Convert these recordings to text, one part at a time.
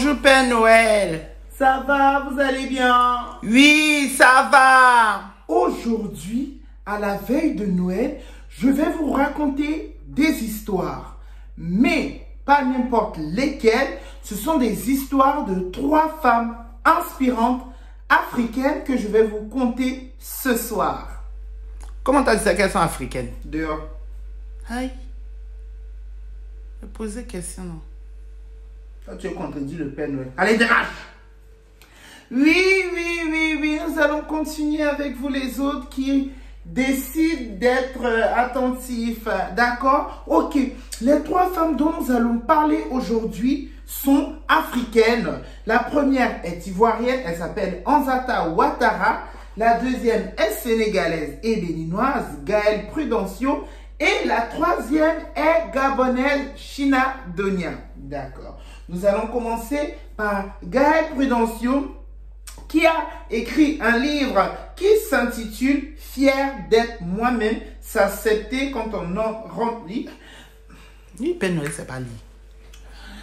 Bonjour Père Noël. Ça va, vous allez bien? Oui, ça va. Aujourd'hui, à la veille de Noël, je vais vous raconter des histoires. Mais pas n'importe lesquelles. Ce sont des histoires de 3 femmes inspirantes africaines que je vais vous conter ce soir. Comment t'as dit ça qu'elles sont africaines? Dehors. Aïe. Je vais poser question, non? Toi, tu as contredit le Père Noël. Allez, dégage! Oui, nous allons continuer avec vous les autres qui décident d'être attentifs. D'accord? Ok. Les 3 femmes dont nous allons parler aujourd'hui sont africaines. La première est ivoirienne, elle s'appelle Ansata Ouattara. La deuxième est sénégalaise et béninoise, Gaëlle Prudencio. Et la troisième est gabonaise, China Donia. D'accord. Nous allons commencer par Gaëlle Prudencio, qui a écrit un livre qui s'intitule « Fier d'être moi-même, s'accepter quand on en remplit ». Oui, Père Noël, c'est pas lui.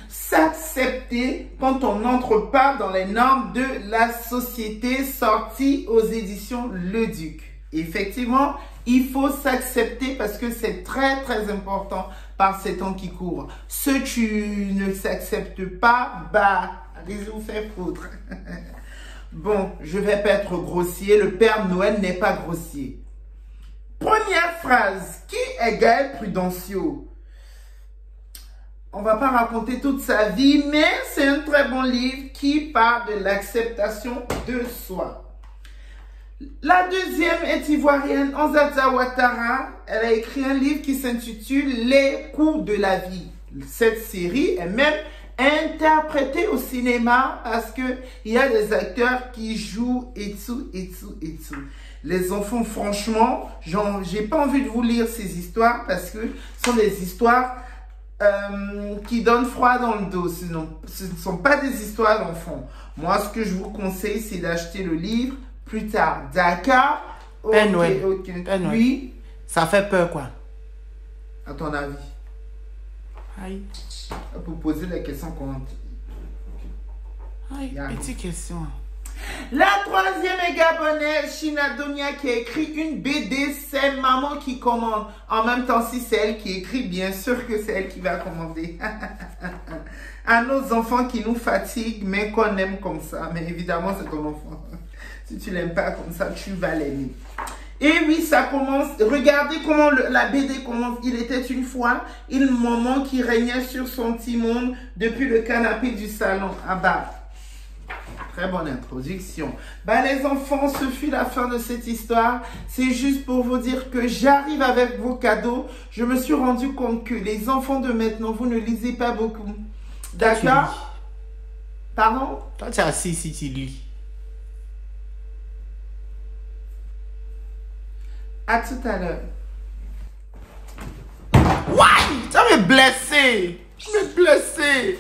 S'accepter quand on n'entre pas dans les normes de la société, sortie aux éditions Le Duc. Effectivement, il faut s'accepter parce que c'est très important par ces temps qui courent. Ce tu ne s'acceptes pas, bah, allez vous faire foutre. Bon, je vais pas être grossier, le Père Noël n'est pas grossier. Première phrase, qui est Gaëlle Prudencio? On va pas raconter toute sa vie, mais c'est un très bon livre qui parle de l'acceptation de soi. La deuxième est ivoirienne, Ansata Ouattara. Elle a écrit un livre qui s'intitule Les coups de la vie. Cette série est même interprétée au cinéma parce que il y a des acteurs qui jouent et tout. Les enfants, franchement, j'ai pas envie de vous lire ces histoires parce que ce sont des histoires qui donnent froid dans le dos. Sinon, ce ne sont pas des histoires d'enfants. Moi, ce que je vous conseille, c'est d'acheter le livre plus tard. D'accord? Père Noël. Père Noël. Oui. Ça fait peur, quoi. À ton avis? Aïe. Pour poser la question qu'on... Aïe, petite question. La troisième est gabonaise, China Donia, qui a écrit une BD. C'est maman qui commande. En même temps, si c'est elle qui écrit, bien sûr que c'est elle qui va commander. À nos enfants qui nous fatiguent, mais qu'on aime comme ça. Mais évidemment, c'est ton enfant. Si tu l'aimes pas comme ça, tu vas l'aimer. Et oui, ça commence. Regardez comment la BD commence. Il était une fois une maman qui régnait sur son petit monde depuis le canapé du salon. Ah bah, très bonne introduction. Bah les enfants, ce fut la fin de cette histoire. C'est juste pour vous dire que j'arrive avec vos cadeaux. Je me suis rendu compte que les enfants de maintenant, vous ne lisez pas beaucoup. D'accord? Pardon? Toi, tu es assis ici, tu lis. À tout à l'heure. Ouais! Tu vas me blesser! Je vais me blesser!